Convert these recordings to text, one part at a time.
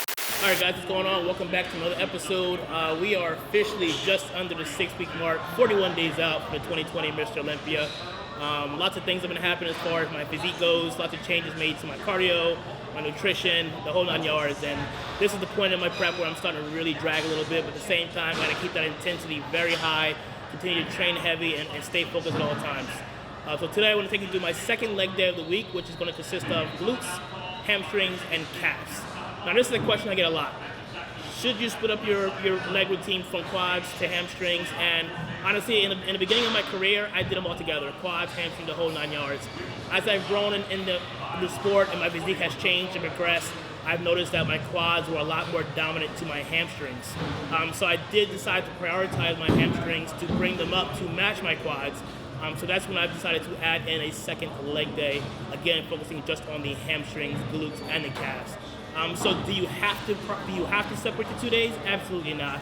Alright guys, what's going on? Welcome back to another episode. We are officially just under the 6-week mark, 41 days out for the 2020 Mr. Olympia. Lots of things have been happening as far as my physique goes, lots of changes made to my cardio, my nutrition, the whole 9 yards, and this is the point in my prep where I'm starting to really drag a little bit, but at the same time, I gotta keep that intensity very high, continue to train heavy, and stay focused at all times. So today I want to take you through my second leg day of the week, which is going to consist of glutes, hamstrings, and calves. Now this is a question I get a lot. Should you split up your leg routine from quads to hamstrings? And honestly, in the beginning of my career, I did them all together. Quads, hamstrings, the whole 9 yards. As I've grown in the sport and my physique has changed and progressed, I've noticed that my quads were a lot more dominant to my hamstrings. So I did decide to prioritize my hamstrings to bring them up to match my quads. So that's when I've decided to add in a second leg day, again focusing just on the hamstrings, glutes, and the calves. So do you have to separate the 2 days? Absolutely not.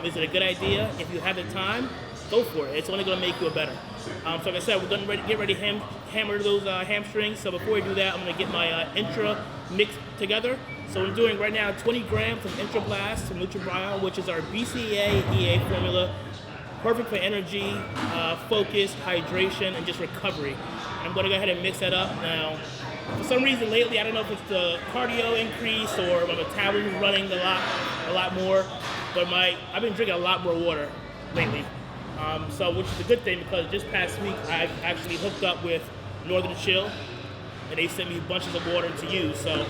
Is it a good idea? If you have the time, go for it. It's only going to make you a better. So like I said, we're going to get ready to hammer those hamstrings. So before we do that, I'm going to get my intra mix together. So I'm doing right now 20 grams of Intra Blast from Nutribrion, which is our BCAA EA formula. Perfect for energy, focus, hydration, and just recovery. I'm going to go ahead and mix that up now. For some reason lately, I don't know if it's the cardio increase or my metabolism is running a lot more, but I've been drinking a lot more water lately. So which is a good thing because this past week I actually hooked up with Northern Chill, and they sent me bunches of water to use. So.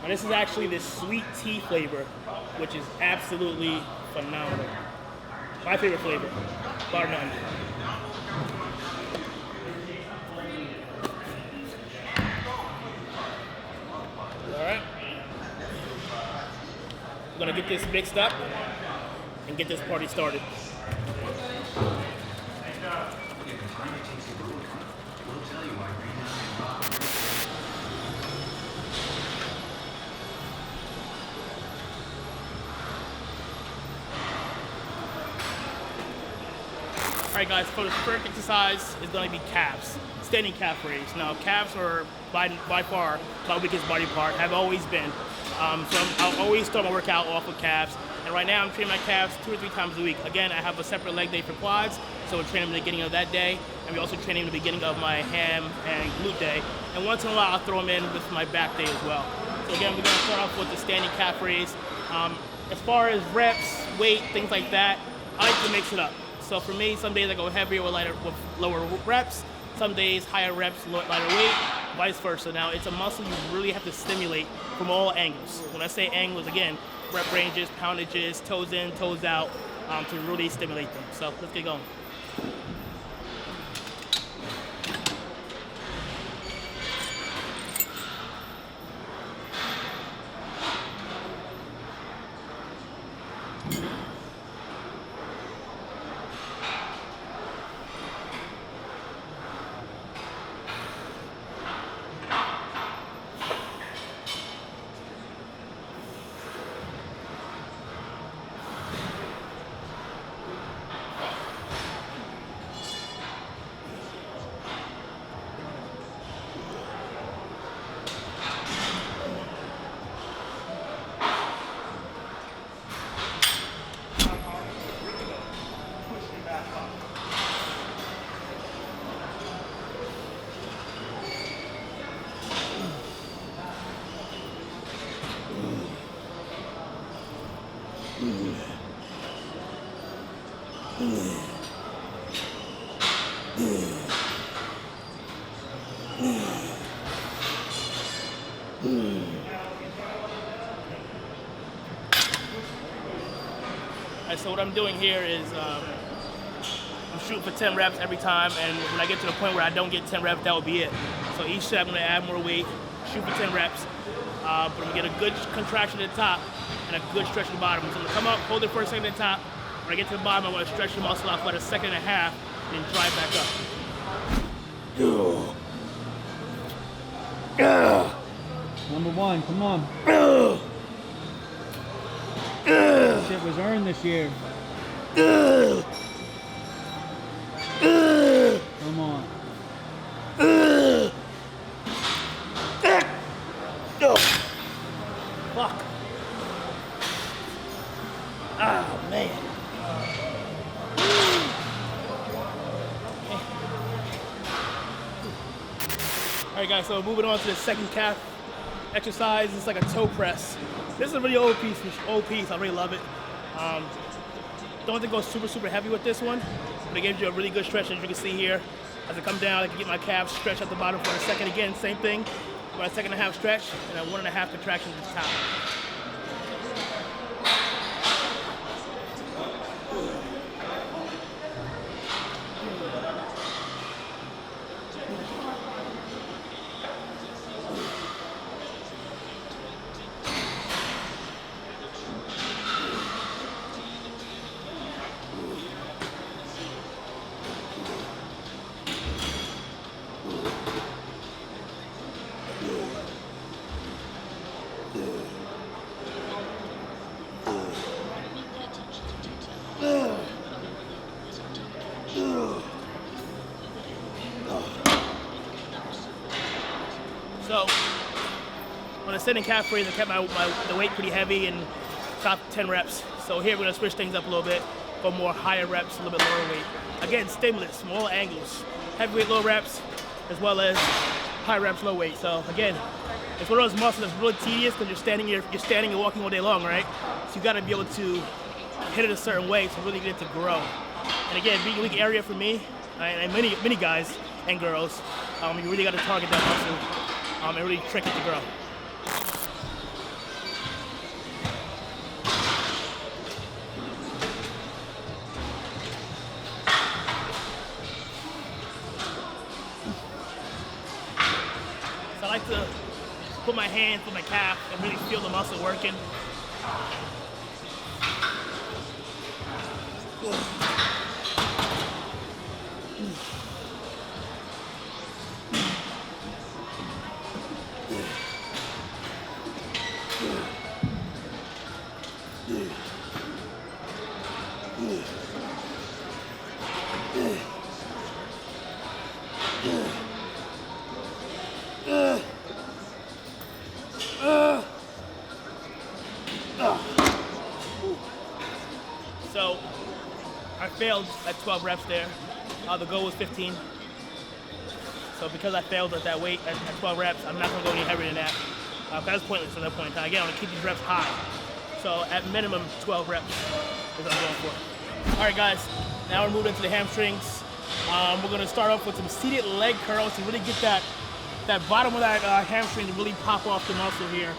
And this is actually this sweet tea flavor, which is absolutely phenomenal. My favorite flavor, bar none. All right. We're gonna get this mixed up and get this party started. Alright guys, for the first exercise is going to be calves, standing calf raise. Now calves are by far my weakest body part, have always been. So I'll always start my workout off with calves. And right now I'm training my calves 2 or 3 times a week. Again, I have a separate leg day for quads, so we're training them at the beginning of that day. And we also train them at the beginning of my ham and glute day. And once in a while I'll throw them in with my back day as well. So again, we're going to start off with the standing calf raise. As far as reps, weight, things like that, I like to mix it up. So for me, some days I go heavier with lower reps, some days higher reps, lighter weight, vice versa. Now it's a muscle you really have to stimulate from all angles. When I say angles, again, rep ranges, poundages, toes in, toes out, to really stimulate them. So let's get going. So what I'm doing here is I'm shooting for 10 reps every time, and when I get to the point where I don't get 10 reps, that will be it. So each set I'm going to add more weight, shoot for 10 reps, but I'm going to get a good contraction at the top and a good stretch at the bottom. So I'm going to come up, hold it for a second at the top. When I get to the bottom, I'm going to stretch the muscle out for about a second and a half, and then drive back up. Number one, come on. Shit was earned this year. All right, guys, so moving on to the second calf exercise. It's like a toe press. This is a really old piece. I really love it. Don't have to go super heavy with this one, but it gives you a really good stretch, as you can see here. As I come down, I can get my calves stretched at the bottom for a second. Again, same thing, about a 1.5 stretch and a 1.5 contraction at the top. So, on a sitting calf raise, I kept the weight pretty heavy and top 10 reps. So here we're gonna switch things up a little bit, go more higher reps, a little bit lower weight. Again, stimulus, small angles, heavy weight, low reps, as well as high reps, low weight. So again, it's one of those muscles that's really tedious because you're standing and walking all day long, right? So you gotta be able to hit it a certain way to really get it to grow. And again, being a weak area for me, and many guys and girls, you really gotta target that muscle. And really trick it to grow. So I like to put my hand through my calf and really feel the muscle working. So I failed at 12 reps there. The goal was 15. So because I failed at that weight at 12 reps, I'm not going to go any heavier than that. That's pointless at that point in time. Again, I'm going to keep these reps high. So at minimum, 12 reps is what I'm going for. All right, guys, now we're moving into the hamstrings. We're going to start off with some seated leg curls to really get that bottom of that hamstring to really pop off the muscle here.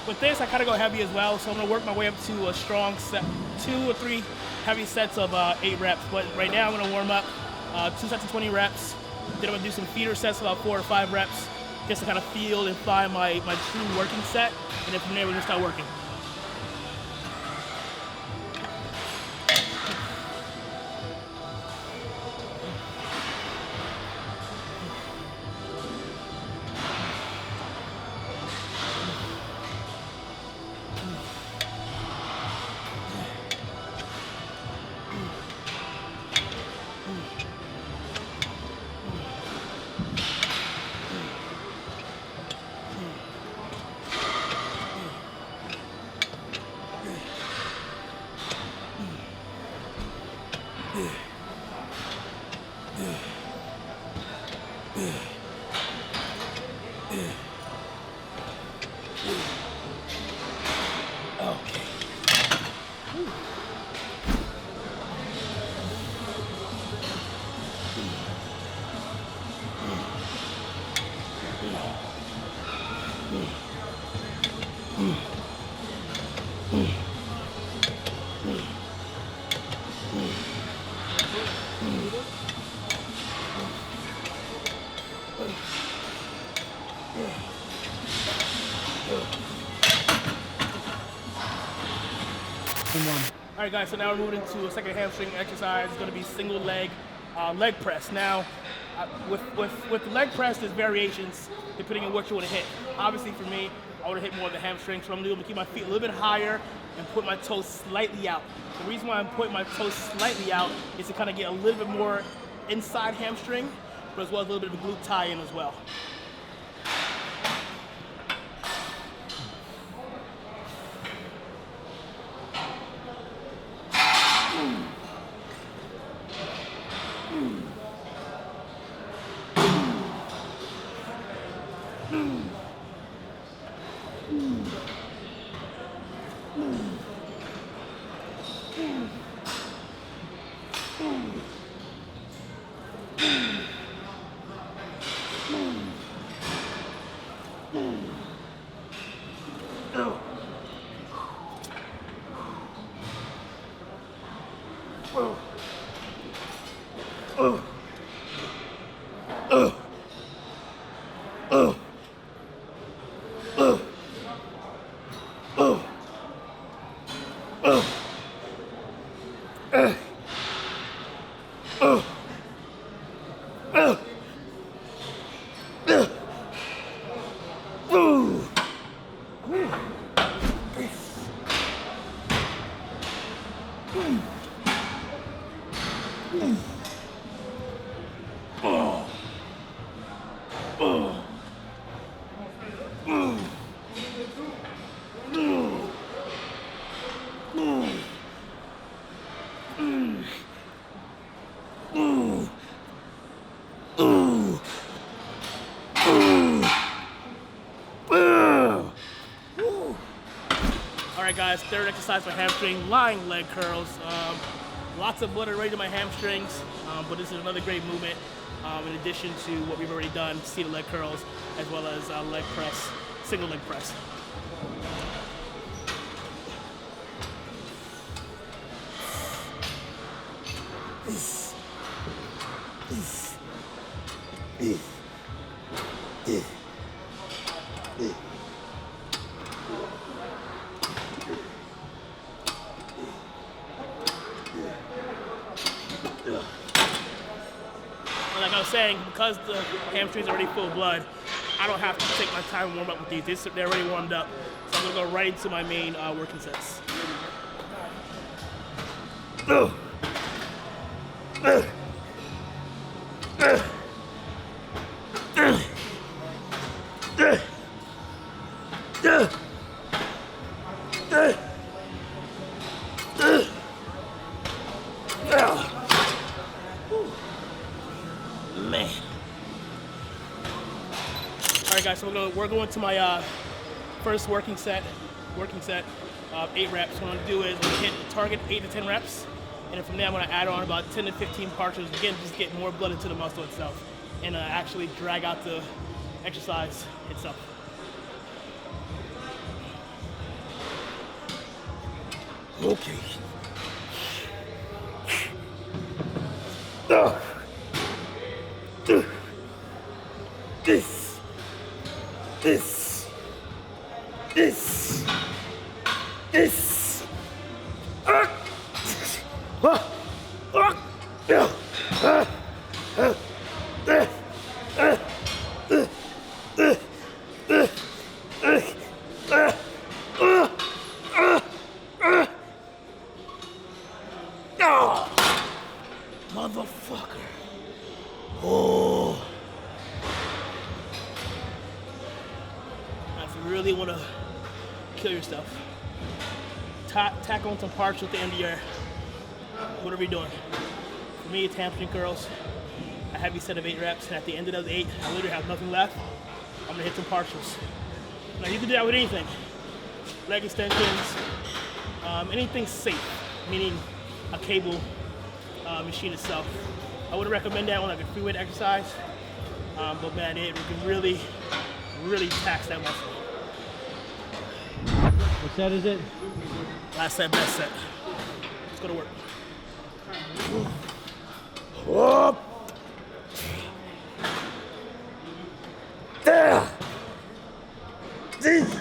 With this, I kind of go heavy as well, so I'm going to work my way up to a strong set, 2 or 3 heavy sets of 8 reps. But right now, I'm going to warm up 2 sets of 20 reps. Then I'm going to do some feeder sets, about 4 or 5 reps, just to kind of feel and find my true working set. And then from there, we're going to start working. All right, guys, so now we're moving into a second hamstring exercise. It's going to be single leg press. Now, with the leg press, there's variations depending on what you want to hit. Obviously, for me, I want to hit more of the hamstring, so I'm going to keep my feet a little bit higher and put my toes slightly out. The reason why I'm putting my toes slightly out is to kind of get a little bit more inside hamstring, but as well as a little bit of a glute tie-in as well. Alright guys, third exercise for hamstring, lying leg curls. Lots of blood already to my hamstrings, but this is another great movement in addition to what we've already done, seated leg curls, as well as leg press, single leg press. Like I was saying, because the hamstrings are already full of blood, I don't have to take my time and warm up with these. They're already warmed up, so I'm gonna go right into my main working sets. Man. All right, guys. So we're going to my first working set. 8 reps. What I'm gonna do is I'm gonna hit the target 8 to 10 reps, and then from there I'm gonna add on about 10 to 15 partials. Again, just get more blood into the muscle itself, and actually drag out the exercise itself. Okay. Motherfucker. Oh. Now, if you really want to kill yourself, tack on some partials at the end of your whatever you're doing. For me, it's hamstring curls. A heavy set of 8 reps, and at the end of those 8, I literally have nothing left. I'm gonna hit some partials. Now you can do that with anything. Leg extensions, anything safe, meaning a cable machine itself. I wouldn't recommend that on like a free weight exercise, but man, it can really tax that muscle. What set is it? Last set, best set. Let's go to work. Up. There. This.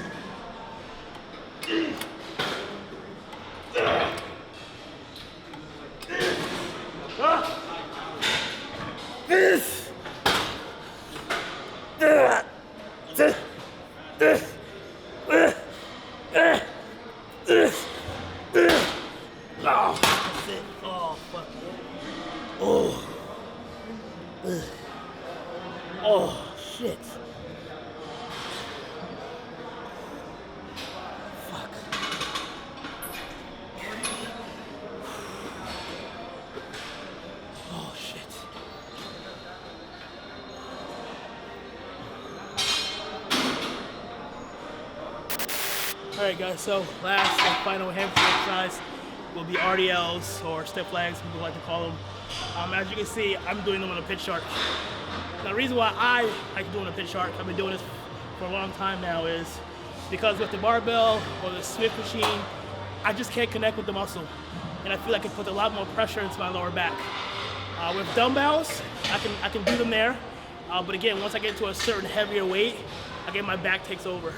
This. Oh, that's it. Oh, fuck. Oh. Oh, shit. Fuck. Oh, shit. All right, guys, so last and final hamstring exercise will be RDLs, or stiff legs, people like to call them. As you can see, I'm doing them on a pitch shark. Now, the reason why I like doing a pitch shark, I've been doing this for a long time now, is because with the barbell or the Smith machine, I just can't connect with the muscle. And I feel like it puts a lot more pressure into my lower back. With dumbbells, I can do them there. But again, once I get to a certain heavier weight, again, my back takes over.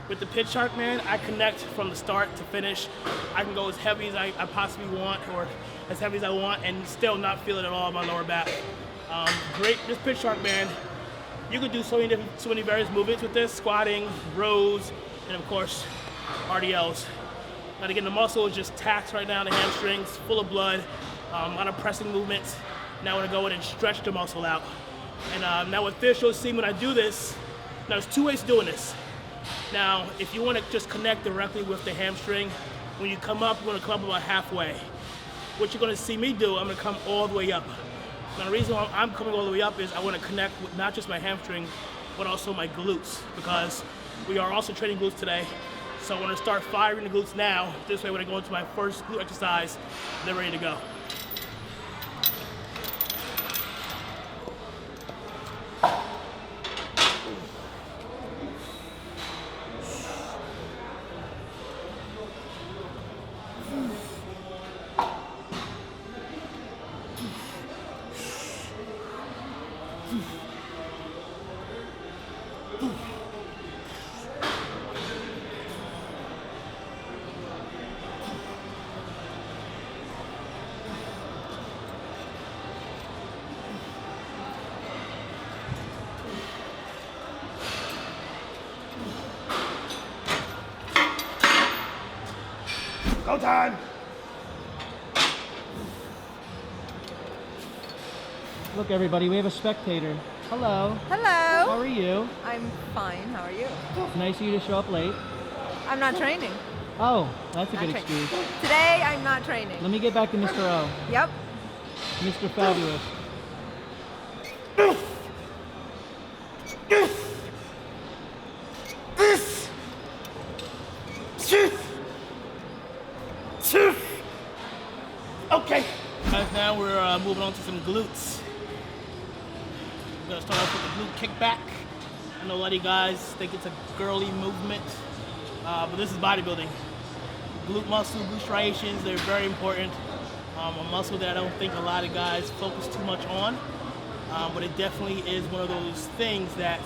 With the pitch shark, man, I connect from the start to finish. I can go as heavy as I possibly want, or as heavy as I want, and still not feel it at all in my lower back. Great, this pitch shark, man, you can do so many various movements with this: squatting, rows, and of course, RDLs. And again, the muscle is just taxed right now, the hamstrings, full of blood, a lot of pressing movements. Now I want to go in and stretch the muscle out. And now with this, you'll see when I do this, now there's 2 ways of doing this. Now, if you want to just connect directly with the hamstring, when you come up, you want to come up about halfway. What you're going to see me do, I'm going to come all the way up. Now, the reason why I'm coming all the way up is I want to connect with not just my hamstring, but also my glutes, because we are also training glutes today. So I want to start firing the glutes now. This way, when I go into my first glute exercise, they're ready to go. Go time! Look, everybody, we have a spectator. Hello. Hello. How are you? I'm fine. How are you? It's nice of you to show up late. I'm not training. Oh, that's a Not good training. excuse. Today, I'm not training. Let me get back to Mr. O. Yep. Mr. Fabulous. Okay. Guys, now we're moving on to some glutes. We're gonna start off with the glute kickback. I know a lot of you guys think it's a girly movement, but this is bodybuilding. Glute muscle, glute striations, they're very important. A muscle that I don't think a lot of guys focus too much on, but it definitely is one of those things that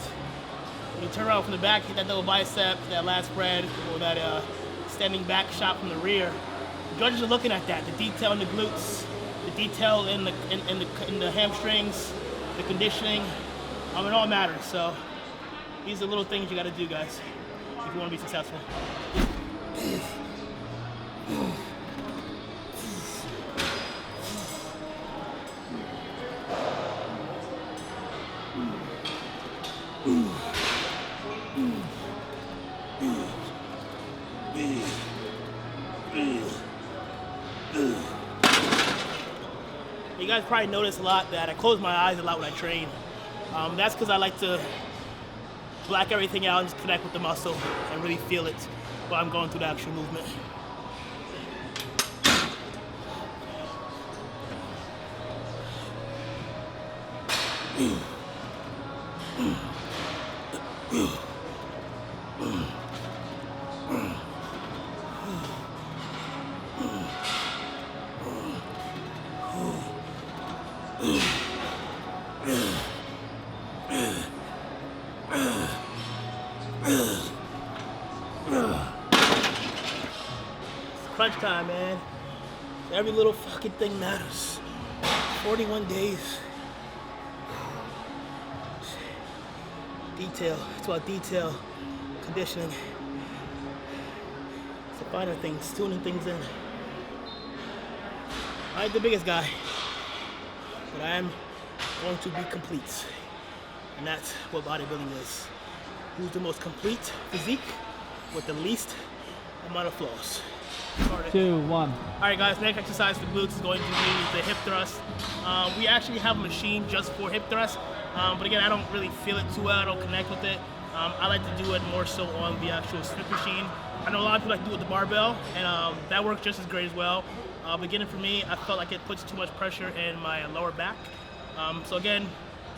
when you turn around from the back, hit that double bicep, that lat spread, or that standing back shot from the rear. Judges are looking at that, the detail in the glutes, the detail in the hamstrings, the conditioning. It all matters. So these are little things you got to do, guys, if you want to be successful. You guys probably notice a lot that I close my eyes a lot when I train. That's because I like to black everything out and just connect with the muscle and really feel it while I'm going through the actual movement. Crunch time, man. Every little fucking thing matters. 41 days. Detail. It's about detail, conditioning. It's the finer things, tuning things in. I ain't the biggest guy, but I am going to be complete. And that's what bodybuilding is. Who's the most complete physique with the least amount of flaws? 2, 1. All right, guys, next exercise for glutes is going to be the hip thrust. We actually have a machine just for hip thrust, but again, I don't really feel it too well. I don't connect with it. I like to do it more so on the actual Smith machine. I know a lot of people like to do it with the barbell, and that works just as great as well. Beginning for me, I felt like it puts too much pressure in my lower back. So again,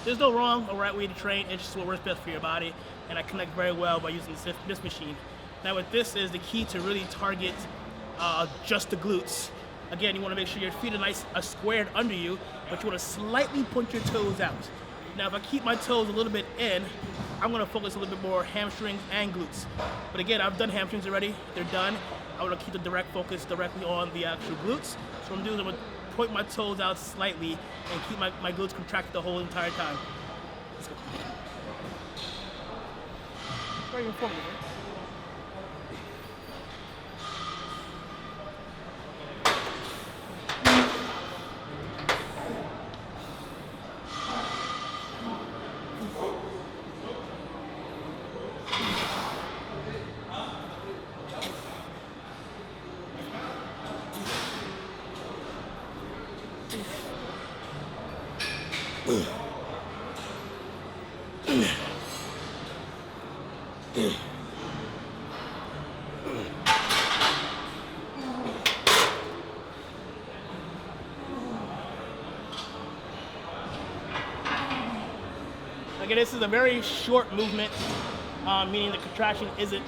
there's no wrong or right way to train. It's just what works best for your body, and I connect very well by using this machine. Now what this is the key to really target just the glutes. Again, you want to make sure your feet are squared under you, but you want to slightly point your toes out. Now if I keep my toes a little bit in, I'm going to focus a little bit more hamstrings and glutes. But again, I've done hamstrings already. They're done. I want to keep the direct focus directly on the actual glutes. So what I'm doing is I'm going to point my toes out slightly and keep my glutes contracted the whole entire time. Let's go. Very informative, right? Again, this is a very short movement, meaning the contraction isn't,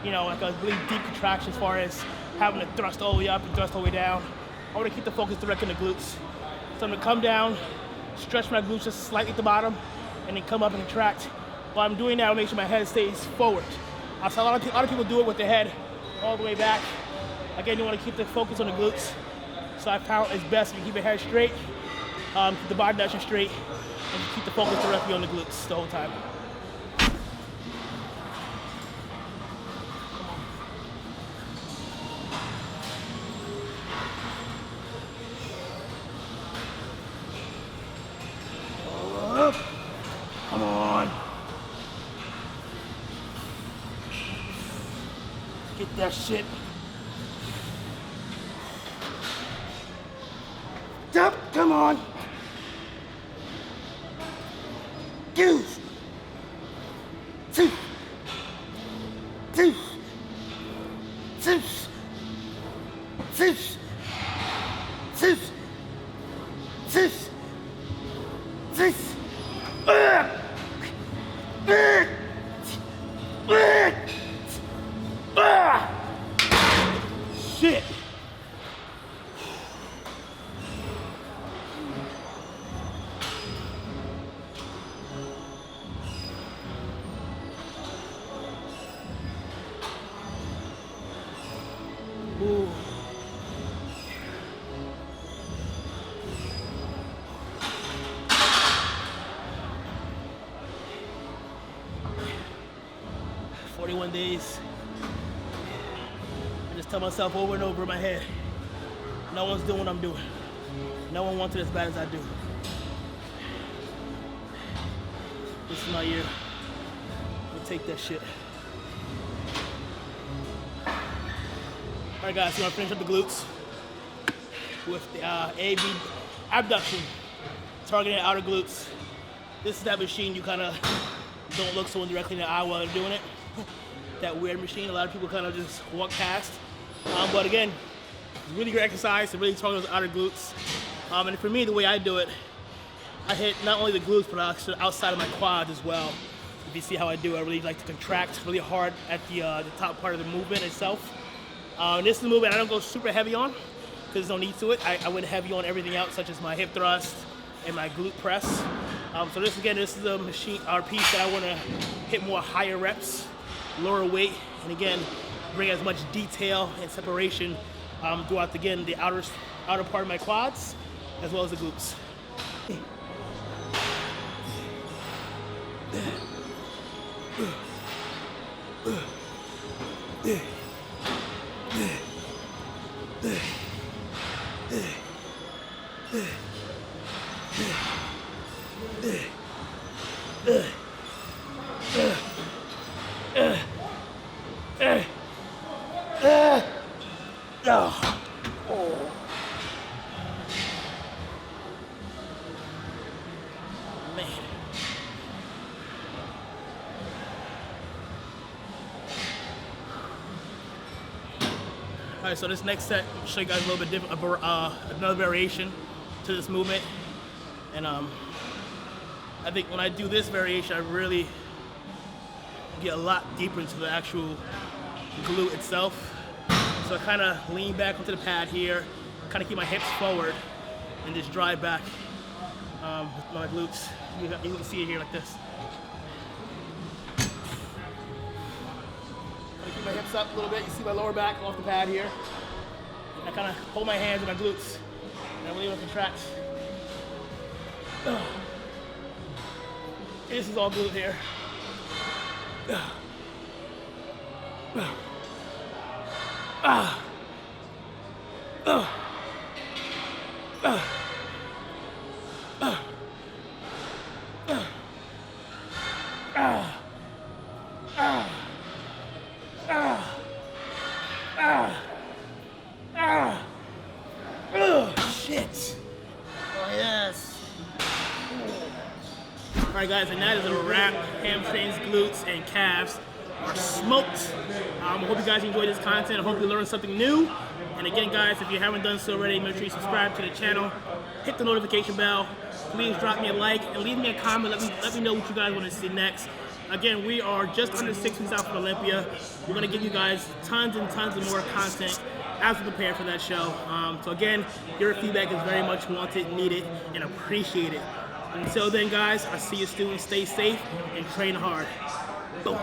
like a really deep contraction as far as having to thrust all the way up and thrust all the way down. I want to keep the focus direct in the glutes. So I'm going to come down, stretch my glutes just slightly at the bottom, and then come up and contract. While I'm doing that, I'll make sure my head stays forward. So a lot of people do it with their head all the way back. Again, you want to keep the focus on the glutes. So I found it's best if you keep your head straight, keep the body nice and straight, and keep the focus directly on the glutes the whole time. Come on. Get that shit. Yep, come on. Two. Two. Two. Two. Two. Two. Two. Two. Shit. Ooh. "41 days. I just tell myself over and over in my head, no one's doing what I'm doing. No one wants it as bad as I do. This is my year. We'll take that shit." All right, guys, so I'm gonna finish up the glutes with the AB abduction, targeting the outer glutes. This is that machine you kind of don't look someone directly in the eye while they're doing it. That weird machine a lot of people kind of just walk past. But again, it's really great exercise to really target those outer glutes. And for me, the way I do it, I hit not only the glutes, but also outside of my quads as well. If you see how I do it, I really like to contract really hard at the top part of the movement itself. This is the movement I don't go super heavy on because there's no need to it. I went heavy on everything else, such as my hip thrust and my glute press. So this is a machine or piece that I want to hit more higher reps, lower weight, and again, bring as much detail and separation throughout again the outer part of my quads as well as the glutes. Man. right, so this next set, I'll show you guys a little bit different, another variation to this movement. And I think when I do this variation, I really get a lot deeper into the actual glute itself. So I kind of lean back onto the pad here, kind of keep my hips forward, and just drive back with my glutes. You can see it here like this. I keep my hips up a little bit. You see my lower back off the pad here. And I kind of hold my hands in my glutes, and I really contract. This is all glute here. Shit. Oh, yes. All right, guys, and that is a wrap. Hamstrings, glutes, and calves are smoked. I hope you guys enjoyed this content. I hope you learned something new. And again, guys, if you haven't done so already, make sure you subscribe to the channel, hit the notification bell. Please drop me a like and leave me a comment. Let me know what you guys want to see next. Again, we are just under 6 weeks out from Olympia. We're going to give you guys tons and tons of more content as we prepare for that show. So again, your feedback is very much wanted, needed, and appreciated. Until then, guys, I'll see you soon. Stay safe and train hard. Boom.